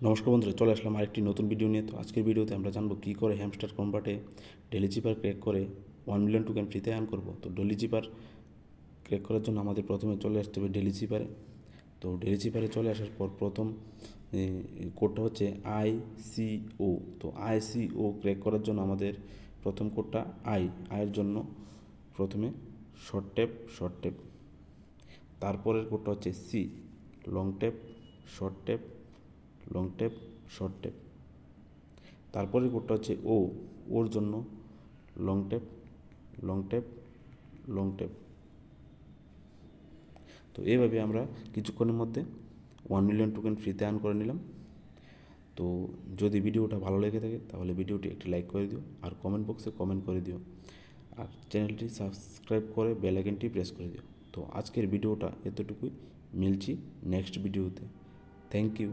নমস্কার বন্ধুরা, চলে আসলাম আরেকটি নতুন ভিডিও নিয়ে। তো আজকের ভিডিওতে আমরা জানবো কী করে হ্যামস্টার কম্বাটে ডেলি চিপার ক্র্যাক করে 1 মিলিয়ন টোকেন ফ্রিতে আর্ন করবো। তো ডেলি চিপার ক্র্যাক করার জন্য আমাদের প্রথমে চলে আসতে হবে ডেলি চিপারে। তো ডেলি চিপারে চলে আসার পর প্রথম কোডটা হচ্ছে ICO। তো ICO ক্র্যাক করার জন্য আমাদের প্রথম কোডটা আয়ের জন্য প্রথমে শর্ট ট্যাপ, তারপরের কোডটা হচ্ছে C, long tap, short tap, long tap, short tap. তারপরের কোডটা হচ্ছে ওর জন্য long tap, long tap, long tap. তো এইভাবে আমরা কিছুক্ষণের মধ্যে 1 মিলিয়ন টোকেন ফ্রিতে আর্ন করে নিলাম। তো যদি ভিডিওটা ভালো লেগে থাকে তাহলে ভিডিওটি একটি লাইক করে দিও, আর কমেন্ট বক্সে কমেন্ট করে দিও, আর চ্যানেলটি সাবস্ক্রাইব করে বেল আইকনটি প্রেস করে দিও। তো আজকের ভিডিওটা এতটুকুই, মিলছি নেক্সট ভিডিওতে। Thank you.